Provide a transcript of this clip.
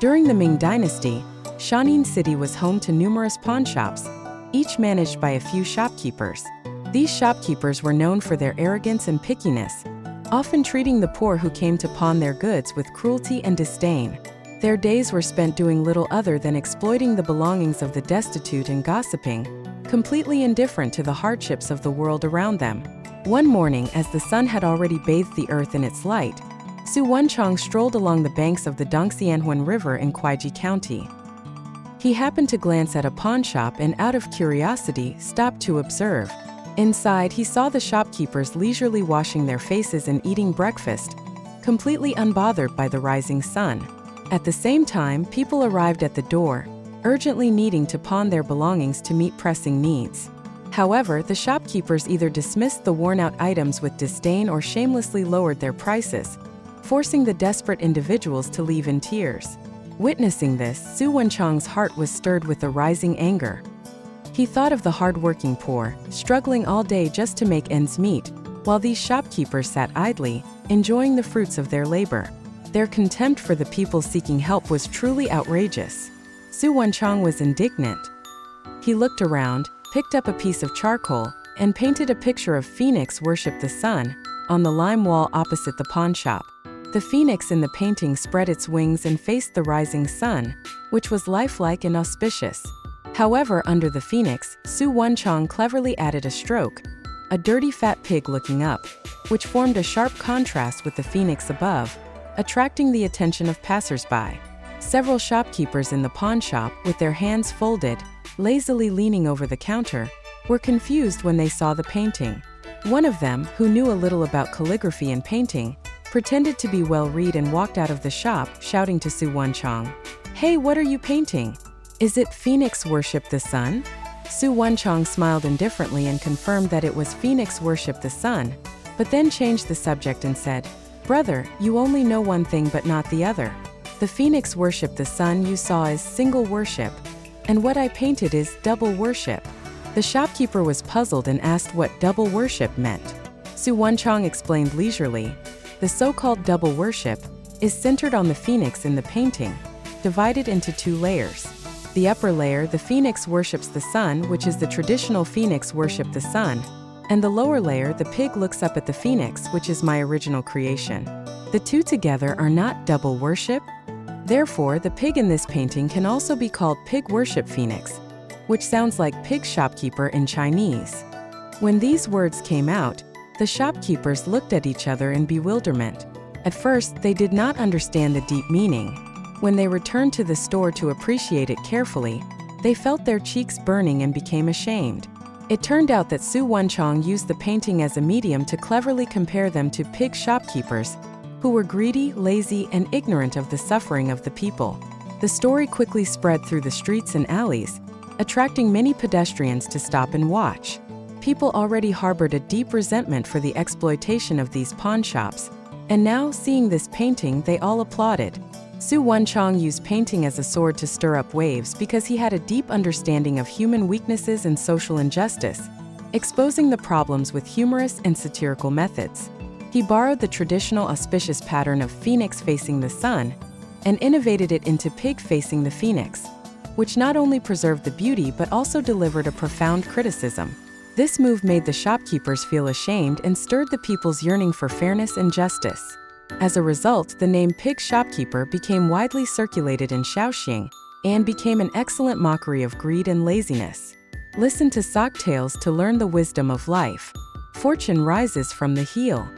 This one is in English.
During the Ming Dynasty, Shanin City was home to numerous pawn shops, each managed by a few shopkeepers. These shopkeepers were known for their arrogance and pickiness, often treating the poor who came to pawn their goods with cruelty and disdain. Their days were spent doing little other than exploiting the belongings of the destitute and gossiping, completely indifferent to the hardships of the world around them. One morning, as the sun had already bathed the earth in its light, Su Wenchang strolled along the banks of the Dongxianhuan River in Kuaiji County. He happened to glance at a pawn shop and, out of curiosity, stopped to observe. Inside, he saw the shopkeepers leisurely washing their faces and eating breakfast, completely unbothered by the rising sun. At the same time, people arrived at the door, urgently needing to pawn their belongings to meet pressing needs. However, the shopkeepers either dismissed the worn-out items with disdain or shamelessly lowered their prices, forcing the desperate individuals to leave in tears. Witnessing this, Su Wenchang's heart was stirred with a rising anger. He thought of the hard-working poor, struggling all day just to make ends meet, while these shopkeepers sat idly, enjoying the fruits of their labor. Their contempt for the people seeking help was truly outrageous. Su Wenchang was indignant. He looked around, picked up a piece of charcoal, and painted a picture of Phoenix worship the sun on the lime wall opposite the pawn shop. The phoenix in the painting spread its wings and faced the rising sun, which was lifelike and auspicious. However, under the phoenix, Su Wenchang cleverly added a stroke, a dirty fat pig looking up, which formed a sharp contrast with the phoenix above, attracting the attention of passers-by. Several shopkeepers in the pawn shop, with their hands folded, lazily leaning over the counter, were confused when they saw the painting. One of them, who knew a little about calligraphy and painting, pretended to be well-read and walked out of the shop, shouting to Su Wenchang, "Hey, what are you painting? Is it Phoenix worship the sun?" Su Wenchang smiled indifferently and confirmed that it was Phoenix worship the sun, but then changed the subject and said, "Brother, you only know one thing but not the other. The Phoenix worship the sun you saw is single worship, and what I painted is double worship." The shopkeeper was puzzled and asked what double worship meant. Su Wenchang explained leisurely, "The so-called double worship is centered on the phoenix in the painting, divided into two layers. The upper layer, the phoenix worships the sun, which is the traditional phoenix worship the sun, and the lower layer, the pig looks up at the phoenix, which is my original creation. The two together are not double worship. Therefore, the pig in this painting can also be called pig worship phoenix, which sounds like pig shopkeeper in Chinese." When these words came out, the shopkeepers looked at each other in bewilderment. At first, they did not understand the deep meaning. When they returned to the store to appreciate it carefully, they felt their cheeks burning and became ashamed. It turned out that Su Wenchang used the painting as a medium to cleverly compare them to pig shopkeepers, who were greedy, lazy, and ignorant of the suffering of the people. The story quickly spread through the streets and alleys, attracting many pedestrians to stop and watch. People already harbored a deep resentment for the exploitation of these pawn shops, and now, seeing this painting, they all applauded. Su Wenchang used painting as a sword to stir up waves because he had a deep understanding of human weaknesses and social injustice, exposing the problems with humorous and satirical methods. He borrowed the traditional auspicious pattern of phoenix facing the sun and innovated it into pig facing the phoenix, which not only preserved the beauty but also delivered a profound criticism. This move made the shopkeepers feel ashamed and stirred the people's yearning for fairness and justice. As a result, the name pig shopkeeper became widely circulated in Shaoxing and became an excellent mockery of greed and laziness. Listen to sock tales to learn the wisdom of life. Fortune rises from the heel.